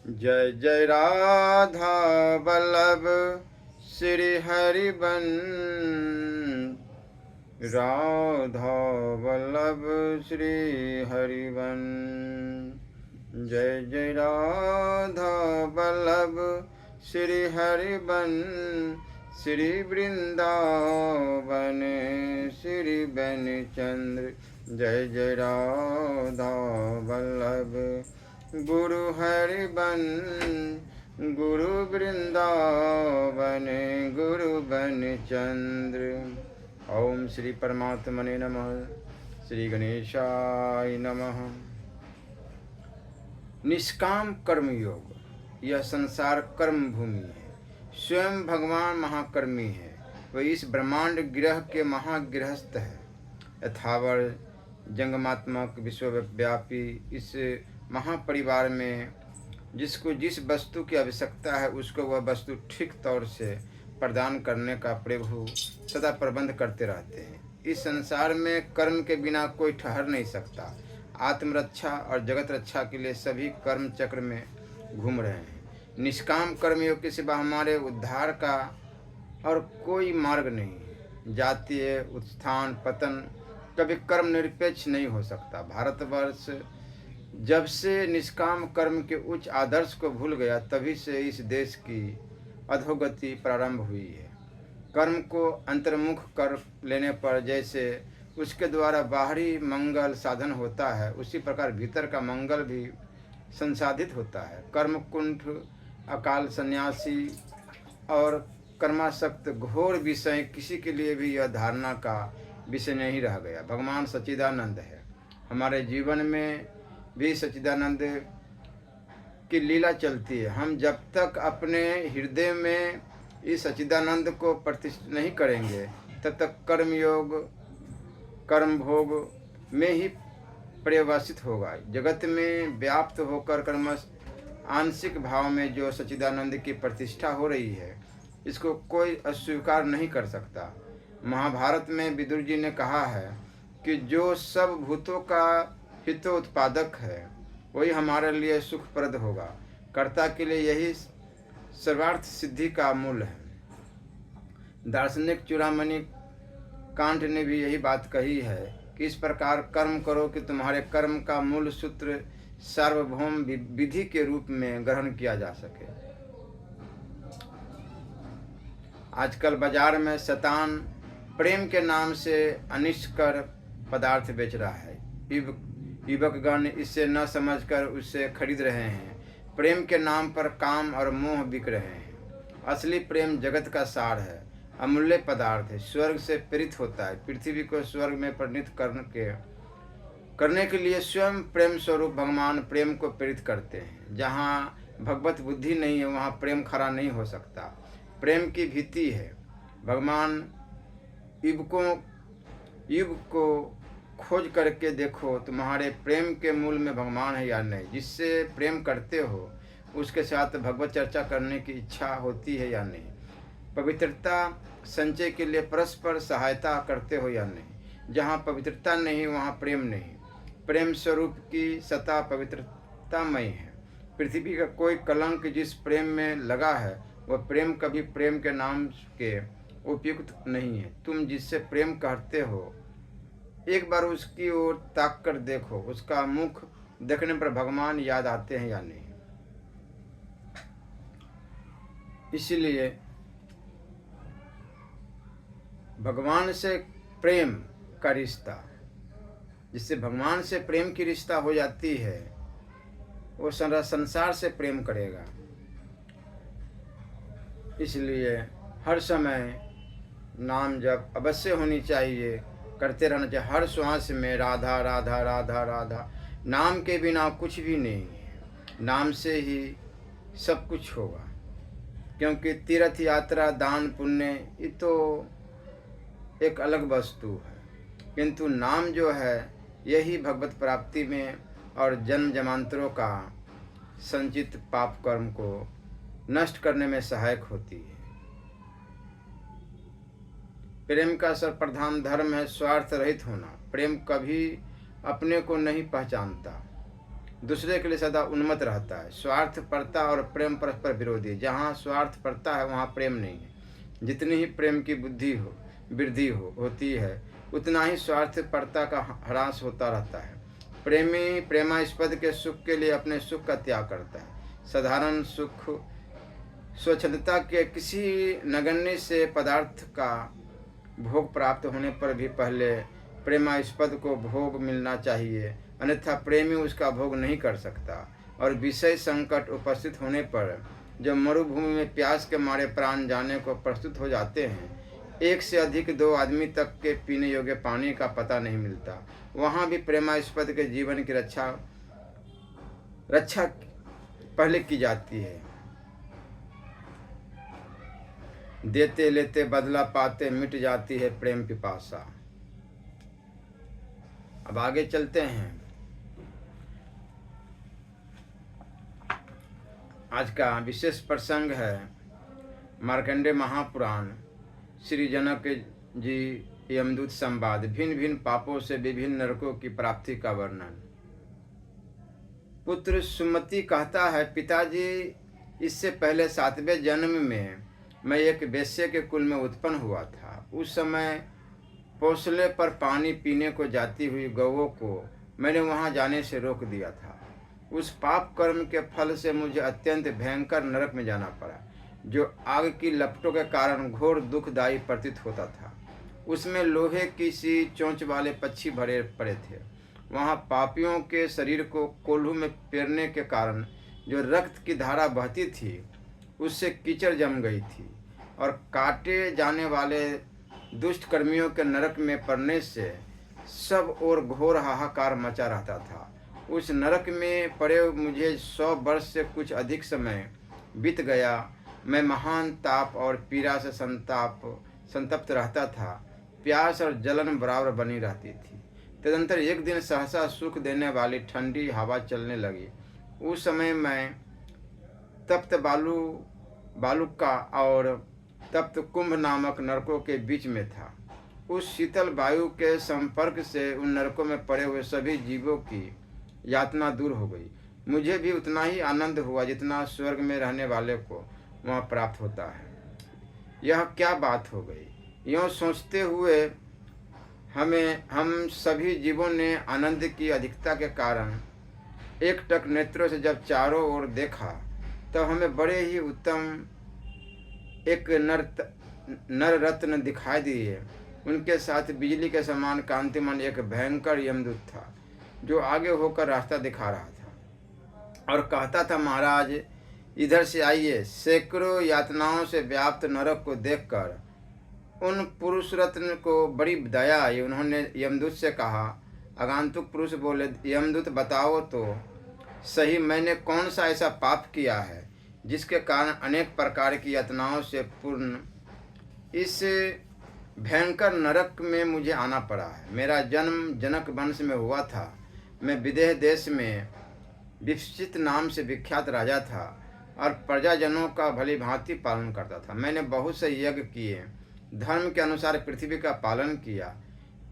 जय जय राधा वल्लभ श्री हरिबन। राधा वल्लभ श्री हरिबन। जय जय राधा वल्लभ श्री हरिबन। श्री वृंदावन श्री बन चंद्र। जय जय राधा वल्लभ गुरु हरिबन। गुरु वृंदावन गुरु बन चंद्र। ओम श्री परमात्मने नमः। श्री गणेशाय नमः। निष्काम कर्म योग यह संसार कर्म भूमि है। स्वयं भगवान महाकर्मी है। वह इस ब्रह्मांड ग्रह के महागृहस्थ है। यथावर जंगमात्मक विश्वव्यापी इस महापरिवार में जिसको जिस वस्तु की आवश्यकता है उसको वह वस्तु ठीक तौर से प्रदान करने का प्रभु सदा प्रबंध करते रहते हैं। इस संसार में कर्म के बिना कोई ठहर नहीं सकता। आत्मरक्षा और जगत रक्षा के लिए सभी कर्म चक्र में घूम रहे हैं। निष्काम कर्मयोग के सिवा हमारे उद्धार का और कोई मार्ग नहीं। जातीय उत्थान पतन कभी कर्म निरपेक्ष नहीं हो सकता। भारतवर्ष जब से निष्काम कर्म के उच्च आदर्श को भूल गया तभी से इस देश की अधोगति प्रारंभ हुई है। कर्म को अंतर्मुख कर लेने पर जैसे उसके द्वारा बाहरी मंगल साधन होता है उसी प्रकार भीतर का मंगल भी संसाधित होता है। कर्म कुंठ अकाल सन्यासी और कर्मासक्त घोर विषय किसी के लिए भी यह धारणा का विषय नहीं रह गया। भगवान सच्चिदानंद है। हमारे जीवन में भी सच्चिदानंद की लीला चलती है। हम जब तक अपने हृदय में इस सच्चिदानंद को प्रतिष्ठित नहीं करेंगे तब तक कर्मयोग कर्म भोग में ही पर्यवसित होगा। जगत में व्याप्त होकर कर्म आंशिक भाव में जो सच्चिदानंद की प्रतिष्ठा हो रही है इसको कोई अस्वीकार नहीं कर सकता। महाभारत में विदुर जी ने कहा है कि जो सब भूतों का हितोत्पादक है वही हमारे लिए सुखप्रद होगा। कर्ता के लिए यही सर्वार्थ सिद्धि का मूल है। दार्शनिक चूड़ामणि कांट ने भी यही बात कही है कि इस प्रकार कर्म करो कि तुम्हारे कर्म का मूल सूत्र सार्वभौम विधि के रूप में ग्रहण किया जा सके। आजकल बाजार में शैतान प्रेम के नाम से अनिष्टकर पदार्थ बेच रहा है। युवकगण इसे न समझकर उसे खरीद रहे हैं। प्रेम के नाम पर काम और मोह बिक रहे हैं। असली प्रेम जगत का सार है, अमूल्य पदार्थ है, स्वर्ग से प्रेरित होता है। पृथ्वी को स्वर्ग में परिणत करने के लिए स्वयं प्रेम स्वरूप भगवान प्रेम को प्रेरित करते हैं। जहाँ भगवत बुद्धि नहीं है वहाँ प्रेम खड़ा नहीं हो सकता। प्रेम की भीति है। भगवान युग को खोज करके देखो तुम्हारे प्रेम के मूल में भगवान है या नहीं। जिससे प्रेम करते हो उसके साथ भगवत चर्चा करने की इच्छा होती है या नहीं। पवित्रता संचय के लिए परस्पर सहायता करते हो या नहीं। जहाँ पवित्रता नहीं वहाँ प्रेम नहीं। प्रेम स्वरूप की सत्ता पवित्रतामय है। पृथ्वी का कोई कलंक जिस प्रेम में लगा है वह प्रेम कभी प्रेम के नाम के उपयुक्त नहीं है। तुम जिससे प्रेम करते हो एक बार उसकी ओर ताक कर देखो। उसका मुख देखने पर भगवान याद आते हैं या नहीं। इसलिए भगवान से प्रेम का रिश्ता, जिससे भगवान से प्रेम की रिश्ता हो जाती है वो सारा संसार से प्रेम करेगा। इसलिए हर समय नाम जप अवश्य होनी चाहिए, करते रहना चाहिए। हर श्वास में राधा राधा राधा राधा। नाम के बिना कुछ भी नहीं है। नाम से ही सब कुछ होगा। क्योंकि तीर्थ यात्रा दान पुण्य ये तो एक अलग वस्तु है, किंतु नाम जो है यही भगवत प्राप्ति में और जन्म जन्मांतरों का संचित पाप कर्म को नष्ट करने में सहायक होती है। प्रेम का सर्वप्रधान धर्म है स्वार्थ रहित होना। प्रेम कभी अपने को नहीं पहचानता। दूसरे के लिए सदा उन्मत्त रहता है। स्वार्थपरता और प्रेम परस्पर विरोधी है। जहाँ स्वार्थपरता है वहाँ प्रेम नहीं है। जितनी ही प्रेम की वृद्धि होती है, उतना ही स्वार्थपरता का ह्रास होता रहता है। प्रेमी प्रेमास्पद के सुख के लिए अपने सुख का त्याग करता है। साधारण सुख स्वच्छंदता के किसी नगण्य से पदार्थ का भोग प्राप्त होने पर भी पहले प्रेमास्पद को भोग मिलना चाहिए, अन्यथा प्रेमी उसका भोग नहीं कर सकता। और विषय संकट उपस्थित होने पर जब मरुभूमि में प्यास के मारे प्राण जाने को प्रस्तुत हो जाते हैं, एक से अधिक 2 आदमी तक के पीने योग्य पानी का पता नहीं मिलता, वहाँ भी प्रेमास्पद के जीवन की रक्षा पहले की जाती है। देते लेते बदला पाते मिट जाती है प्रेम पिपासा। अब आगे चलते हैं। आज का विशेष प्रसंग है मार्कंडेय महापुराण, श्री जनक जी यमदूत संवाद, भिन्न भिन्न पापों से विभिन्न नरकों की प्राप्ति का वर्णन। पुत्र सुमति कहता है, पिताजी, इससे पहले 7वें जन्म में मैं एक वेश्या के कुल में उत्पन्न हुआ था। उस समय पोसले पर पानी पीने को जाती हुई गौओं को मैंने वहां जाने से रोक दिया था। उस पाप कर्म के फल से मुझे अत्यंत भयंकर नरक में जाना पड़ा, जो आग की लपटों के कारण घोर दुखदायी प्रतीत होता था। उसमें लोहे की सी चोंच वाले पक्षी भरे पड़े थे। वहाँ पापियों के शरीर को कोल्हू में पेरने के कारण जो रक्त की धारा बहती थी, उससे कीचड़ जम गई थी, और काटे जाने वाले दुष्ट कर्मियों के नरक में पड़ने से सब ओर घोर हाहाकार मचा रहता था। उस नरक में पड़े मुझे 100 वर्ष से कुछ अधिक समय बीत गया। मैं महान ताप और पीड़ा से संतप्त रहता था। प्यास और जलन बराबर बनी रहती थी। तदंतर एक दिन सहसा सुख देने वाली ठंडी हवा चलने लगी। उस समय मैं तप्त बालुका और तप्त कुंभ नामक नरकों के बीच में था। उस शीतल वायु के संपर्क से उन नरकों में पड़े हुए सभी जीवों की यातना दूर हो गई। मुझे भी उतना ही आनंद हुआ जितना स्वर्ग में रहने वाले को वहाँ प्राप्त होता है। यह क्या बात हो गई? यूँ सोचते हुए हम सभी जीवों ने आनंद की अधिकता के कारण एकटक नेत्रों से जब चारों ओर देखा, तब हमें बड़े ही उत्तम एक नर रत्न दिखाई दिए। उनके साथ बिजली के समान कांतिमान एक भयंकर यमदूत था, जो आगे होकर रास्ता दिखा रहा था और कहता था, महाराज, इधर से आइए। सैकड़ों यातनाओं से व्याप्त नरक को देखकर उन पुरुष रत्न को बड़ी दया आई। उन्होंने यमदूत से कहा। आगंतुक पुरुष बोले, यमदूत, बताओ तो सही, मैंने कौन सा ऐसा पाप किया है जिसके कारण अनेक प्रकार की यातनाओं से पूर्ण इस भयंकर नरक में मुझे आना पड़ा है। मेरा जन्म जनक वंश में हुआ था। मैं विदेह देश में विपश्चित नाम से विख्यात राजा था और प्रजाजनों का भली भांति पालन करता था। मैंने बहुत से यज्ञ किए, धर्म के अनुसार पृथ्वी का पालन किया,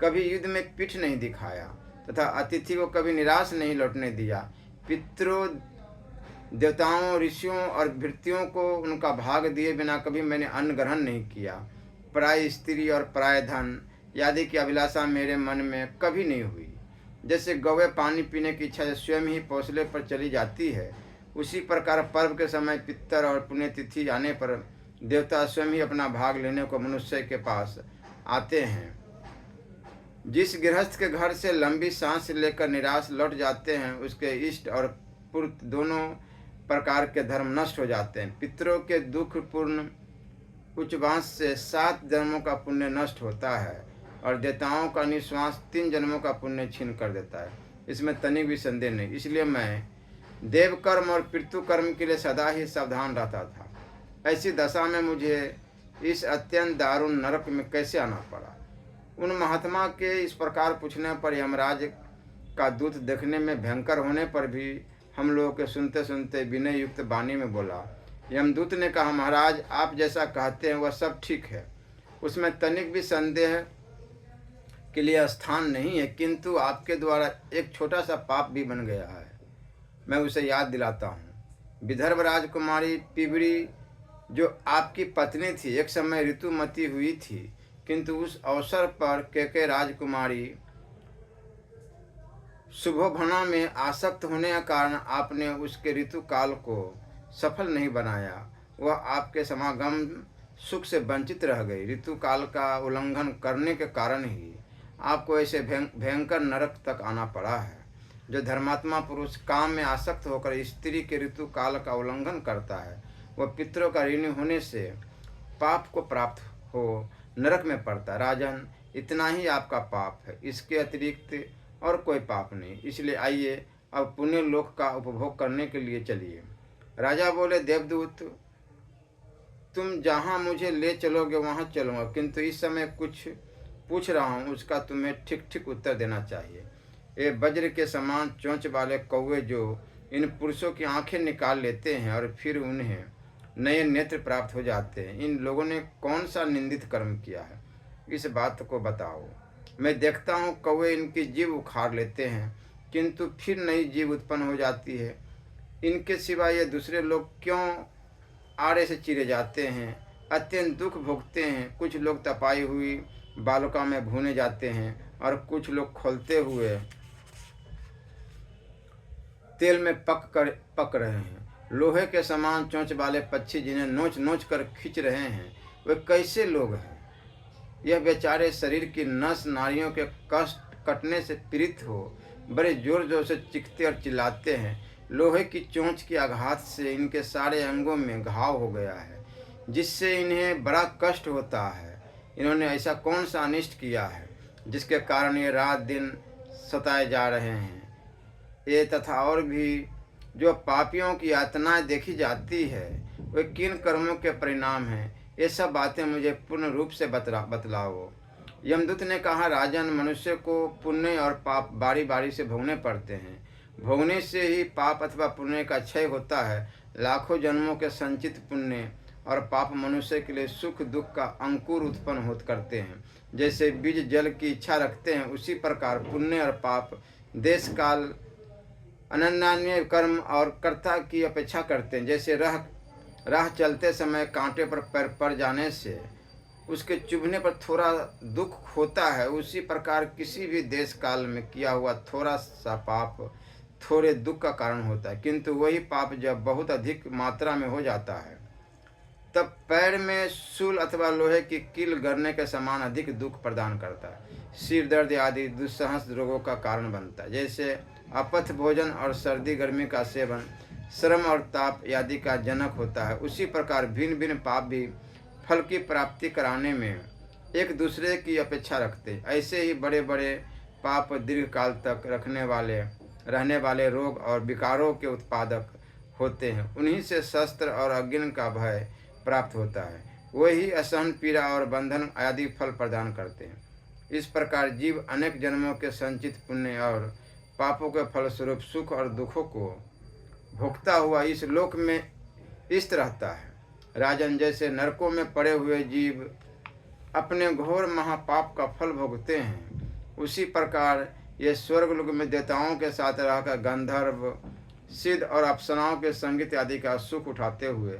कभी युद्ध में पीठ नहीं दिखाया तथा अतिथि को कभी निराश नहीं लौटने दिया। पितरों, देवताओं, ऋषियों और भृत्यों को उनका भाग दिए बिना कभी मैंने अन्न ग्रहण नहीं किया। पराय स्त्री और पराय धन आदि की अभिलाषा मेरे मन में कभी नहीं हुई। जैसे गौएं पानी पीने की इच्छा से स्वयं ही पौसले पर चली जाती है, उसी प्रकार पर्व के समय पितर और पुण्यतिथि आने पर देवता स्वयं ही अपना भाग लेने को मनुष्य के पास आते हैं। जिस गृहस्थ के घर से लंबी सांस लेकर निराश लौट जाते हैं, उसके इष्ट और पुत्र दोनों प्रकार के धर्म नष्ट हो जाते हैं। पितरों के दुखपूर्ण उच्चवास से 7 जन्मों का पुण्य नष्ट होता है और देवताओं का निश्वास 3 जन्मों का पुण्य छीन कर देता है। इसमें तनिक भी संदेह नहीं। इसलिए मैं देव कर्म और पितृ कर्म के लिए सदा ही सावधान रहता था। ऐसी दशा में मुझे इस अत्यंत दारुण नरक में कैसे आना पड़ा? उन महात्मा के इस प्रकार पूछने पर यमराज का दूत देखने में भयंकर होने पर भी हम लोगों के सुनते सुनते विनय युक्त वाणी में बोला। यमदूत ने कहा, महाराज, आप जैसा कहते हैं वह सब ठीक है, उसमें तनिक भी संदेह के लिए स्थान नहीं है, किंतु आपके द्वारा एक छोटा सा पाप भी बन गया है। मैं उसे याद दिलाता हूँ। विदर्भ राजकुमारी पिबड़ी जो आपकी पत्नी थी, एक समय ऋतुमती हुई थी, किंतु उस अवसर पर केके राजकुमारी शुभोभना में आसक्त होने के कारण आपने उसके ऋतु काल को सफल नहीं बनाया। वह आपके समागम सुख से वंचित रह गई। ऋतु काल का उल्लंघन करने के कारण ही आपको ऐसे भयंकर नरक तक आना पड़ा है। जो धर्मात्मा पुरुष काम में आसक्त होकर स्त्री के ऋतु काल का उल्लंघन करता है, वह पितरों का ऋणी होने से पाप को प्राप्त हो नरक में पड़ता। राजन, इतना ही आपका पाप है, इसके अतिरिक्त और कोई पाप नहीं। इसलिए आइए अब पुण्य लोक का उपभोग करने के लिए चलिए। राजा बोले, देवदूत, तुम जहाँ मुझे ले चलोगे वहाँ चलूँगा, किंतु इस समय कुछ पूछ रहा हूँ, उसका तुम्हें ठीक ठीक उत्तर देना चाहिए। ये वज्र के समान चोंच वाले कौवे जो इन पुरुषों की आंखें निकाल लेते हैं और फिर उन्हें नए नेत्र प्राप्त हो जाते हैं, इन लोगों ने कौन सा निंदित कर्म किया है? इस बात को बताओ। मैं देखता हूँ कौवे इनकी जीभ उखाड़ लेते हैं, किंतु फिर नई जीभ उत्पन्न हो जाती है। इनके सिवा ये दूसरे लोग क्यों आड़े से चीरे जाते हैं, अत्यंत दुख भोगते हैं। कुछ लोग तपाई हुई बालुका में भूने जाते हैं और कुछ लोग खोलते हुए तेल में पक रहे हैं। लोहे के समान चोंच वाले पक्षी जिन्हें नोच नोच कर खींच रहे हैं, वे कैसे लोग हैं? यह बेचारे शरीर की नस नारियों के कष्ट कटने से पीड़ित हो बड़े जोर जोर से चीखते और चिल्लाते हैं। लोहे की चोंच के आघात से इनके सारे अंगों में घाव हो गया है, जिससे इन्हें बड़ा कष्ट होता है। इन्होंने ऐसा कौन सा अनिष्ट किया है जिसके कारण ये रात दिन सताए जा रहे हैं? ये तथा और भी जो पापियों की यातनाएं देखी जाती है, वे किन कर्मों के परिणाम हैं? ये सब बातें मुझे पूर्ण रूप से बतलाओ। यमदूत ने कहा, राजन, मनुष्य को पुण्य और पाप बारी बारी से भोगने पड़ते हैं। भोगने से ही पाप अथवा पुण्य का क्षय होता है। लाखों जन्मों के संचित पुण्य और पाप मनुष्य के लिए सुख दुख का अंकुर उत्पन्न होत करते हैं। जैसे बीज जल की इच्छा रखते हैं, उसी प्रकार पुण्य और पाप देश काल अनन्य कर्म और कर्ता की अपेक्षा करते हैं। जैसे राह चलते समय कांटे पर पैर पड़ जाने से उसके चुभने पर थोड़ा दुख होता है, उसी प्रकार किसी भी देश काल में किया हुआ थोड़ा सा पाप थोड़े दुख का कारण होता है। किंतु वही पाप जब बहुत अधिक मात्रा में हो जाता है, तब पैर में शूल अथवा लोहे की कील गरने के समान अधिक दुख प्रदान करता है। सिर दर्द आदि दुस्सह रोगों का कारण बनता है। जैसे अपथ भोजन और सर्दी गर्मी का सेवन श्रम और ताप आदि का जनक होता है, उसी प्रकार भिन्न भिन्न पाप भी फल की प्राप्ति कराने में एक दूसरे की अपेक्षा रखते। ऐसे ही बड़े बड़े पाप दीर्घ काल तक रहने वाले रोग और विकारों के उत्पादक होते हैं। उन्हीं से शस्त्र और अग्नि का भय प्राप्त होता है। वही असहन पीड़ा और बंधन आदि फल प्रदान करते हैं। इस प्रकार जीव अनेक जन्मों के संचित पुण्य और पापों के फलस्वरूप सुख और दुखों को भोगता हुआ इस लोक में स्थित रहता है। राजन, जैसे नरकों में पड़े हुए जीव अपने घोर महापाप का फल भोगते हैं, उसी प्रकार ये स्वर्गलोक में देवताओं के साथ रहकर गंधर्व, सिद्ध और अप्सराओं के संगीत आदि का सुख उठाते हुए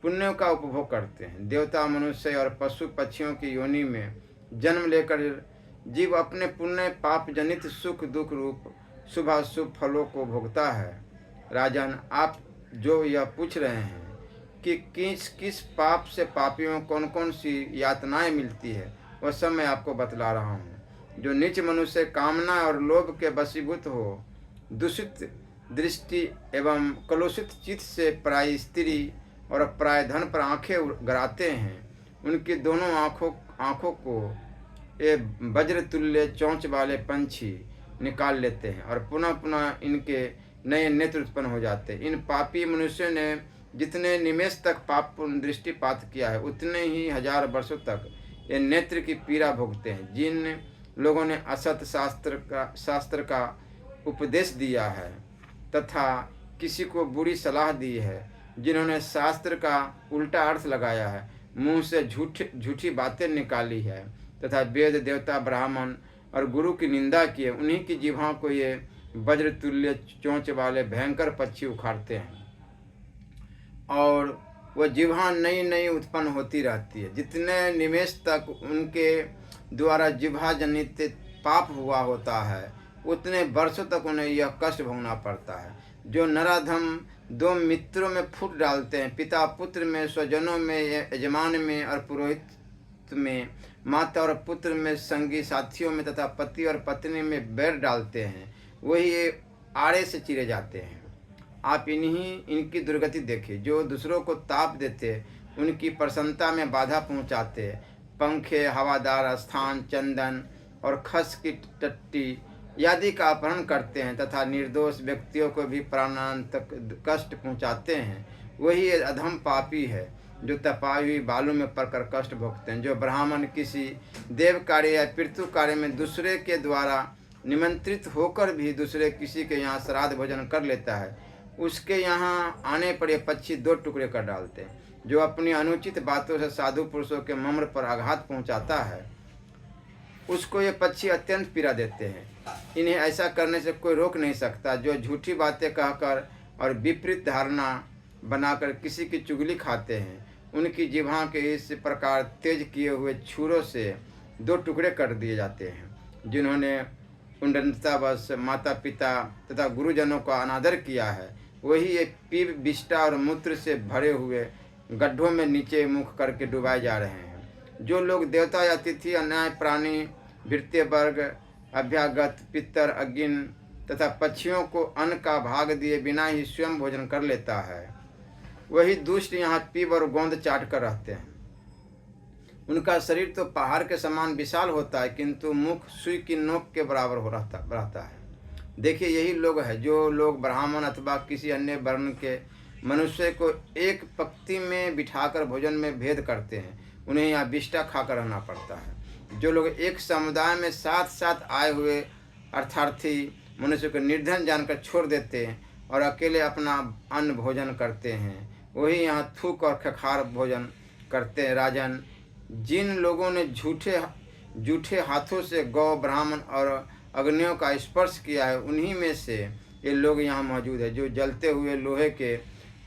पुण्यों का उपभोग करते हैं। देवता, मनुष्य और पशु पक्षियों की योनि में जन्म लेकर जीव अपने पुण्य पाप जनित सुख दुख रूप शुभाशुभ फलों को भोगता है। राजन, आप जो यह पूछ रहे हैं कि किस किस पाप से पापियों कौन कौन सी यातनाएं मिलती है, वह सब मैं आपको बतला रहा हूँ। जो नीच मनुष्य कामना और लोभ के वशीभूत हो, दूषित दृष्टि एवं कलुषित चित्त से प्राय स्त्री और प्राय धन पर आंखें गराते हैं, उनकी दोनों आँखों को ये वज्र तुल्य चोंच वाले पंछी निकाल लेते हैं और पुनः पुनः इनके नए नेत्र उत्पन्न हो जाते हैं। इन पापी मनुष्यों ने जितने निमेष तक पाप दृष्टिपात किया है, उतने ही हजार वर्षों तक ये नेत्र की पीड़ा भोगते हैं। जिन लोगों ने असत शास्त्र का उपदेश दिया है तथा किसी को बुरी सलाह दी है, जिन्होंने शास्त्र का उल्टा अर्थ लगाया है, मुंह से झूठी बातें निकाली है तथा वेद देवता ब्राह्मण और गुरु की निंदा की है, उन्हीं की जिह्वा को ये वज्र तुल्य चोंच वाले भयंकर पक्षी उखाड़ते हैं, और वह जिह्वा नई नई उत्पन्न होती रहती है। जितने निमेष तक उनके द्वारा जिह्वा जनित पाप हुआ होता है, उतने वर्षों तक उन्हें यह कष्ट भोगना पड़ता है। जो नराधम दो मित्रों में फूट डालते हैं, पिता पुत्र में, स्वजनों में, यजमान में और पुरोहित में, माता और पुत्र में, संगी साथियों में तथा पति और पत्नी में बैर डालते हैं, वही ये आड़े से चीरे जाते हैं। आप इनकी दुर्गति देखिए, जो दूसरों को ताप देते, उनकी प्रसन्नता में बाधा पहुंचाते, पंखे, हवादार स्थान, चंदन और खस की टट्टी आदि का अपहरण करते हैं तथा निर्दोष व्यक्तियों को भी प्राणांतक कष्ट पहुंचाते हैं, वही अधम पापी है जो तपाई हुई बालू में पड़कर कष्ट भोगते हैं। जो ब्राह्मण किसी देव कार्य या पितृ कार्य में दूसरे के द्वारा निमंत्रित होकर भी दूसरे किसी के यहाँ श्राद्ध भोजन कर लेता है, उसके यहाँ आने पर ये पक्षी दो टुकड़े कर डालते हैं। जो अपनी अनुचित बातों से साधु पुरुषों के मम्र पर आघात पहुँचाता है, उसको ये पक्षी अत्यंत पीड़ा देते हैं। इन्हें ऐसा करने से कोई रोक नहीं सकता। जो झूठी बातें कहकर और विपरीत धारणा बनाकर किसी की चुगली खाते हैं, उनकी जिह्वा के इस प्रकार तेज किए हुए छुरों से दो टुकड़े कर दिए जाते हैं। जिन्होंने उन्नततावश माता पिता तथा गुरुजनों का अनादर किया है, वही एक पीप, विष्ठा और मूत्र से भरे हुए गड्ढों में नीचे मुख करके डुबाए जा रहे हैं। जो लोग देवता या तिथि, अन्याय प्राणी, भृत्य वर्ग, अभ्यागत, पितर, अग्नि तथा पक्षियों को अन्न का भाग दिए बिना ही स्वयं भोजन कर लेता है, वही दुष्ट यहाँ पीप और गोंद चाट कर रहते हैं। उनका शरीर तो पहाड़ के समान विशाल होता है, किंतु मुख सुई की नोक के बराबर रहता है। देखिए, यही लोग हैं जो लोग ब्राह्मण अथवा किसी अन्य वर्ण के मनुष्य को एक पंक्ति में बिठाकर भोजन में भेद करते हैं, उन्हें यहाँ विष्ठा खाकर रहना पड़ता है। जो लोग एक समुदाय में साथ साथ आए हुए अर्थार्थी मनुष्य को निर्धन जानकर छोड़ देते हैं और अकेले अपना अन्न भोजन करते हैं, वही यहाँ थूक और खखार भोजन करते हैं। राजन, जिन लोगों ने झूठे हाथों से गौ, ब्राह्मण और अग्नियों का स्पर्श किया है, उन्हीं में से ये लोग यहाँ मौजूद है, जो जलते हुए लोहे के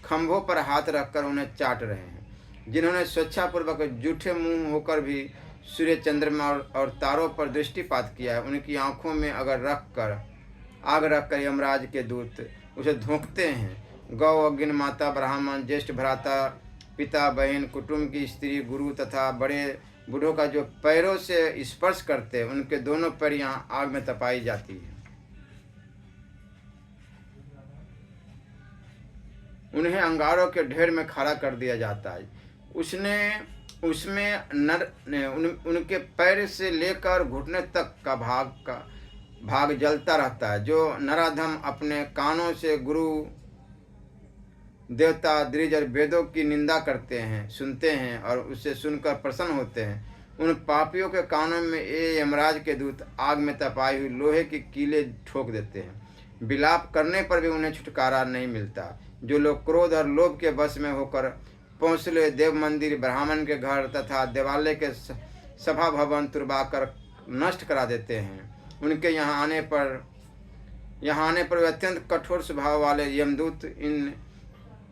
खंभों पर हाथ रखकर उन्हें चाट रहे हैं। जिन्होंने स्वेच्छापूर्वक झूठे मुंह होकर भी सूर्य, चंद्रमा और तारों पर दृष्टिपात किया है, उनकी आंखों में अगर आग रखकर यमराज के दूत उसे धोंकते हैं। गौ, अग्नि, माता, ब्राह्मण, ज्येष्ठ भ्राता, पिता, बहन, कुटुंब की स्त्री, गुरु तथा बड़े बूढ़ों का जो पैरों से स्पर्श करते हैं, उनके दोनों पैर यहाँ आग में तपाई जाती है। उन्हें अंगारों के ढेर में खड़ा कर दिया जाता है। उसमें उनके पैर से लेकर घुटने तक का भाग जलता रहता है। जो नराधम अपने कानों से गुरु, देवता, द्विज और वेदों की निंदा करते हैं, सुनते हैं और उससे सुनकर प्रसन्न होते हैं, उन पापियों के कानों में ये यमराज के दूत आग में तपाई हुई लोहे की कीलें ठोक देते हैं। विलाप करने पर भी उन्हें छुटकारा नहीं मिलता। जो लोग क्रोध और लोभ के वश में होकर पहुँचले देव मंदिर, ब्राह्मण के घर तथा देवालय के सभा भवन तुरबाकर नष्ट करा देते हैं, उनके यहाँ आने पर वे अत्यंत कठोर स्वभाव वाले यमदूत इन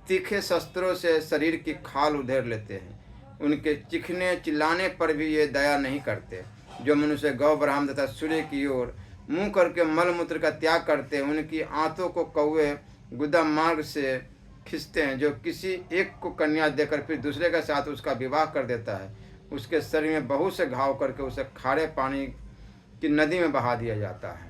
तीखे शस्त्रों से शरीर की खाल उधेड़ लेते हैं। उनके चिखने चिल्लाने पर भी ये दया नहीं करते। जो मनुष्य गौ, ब्राह्मण तथा सूर्य की ओर मुंह करके मलमूत्र का त्याग करते हैं, उनकी आंतों को कौवे गुदा मार्ग से खींचते हैं। जो किसी एक को कन्या देकर फिर दूसरे के साथ उसका विवाह कर देता है, उसके शरीर में बहुत से घाव करके उसे खारे पानी की नदी में बहा दिया जाता है।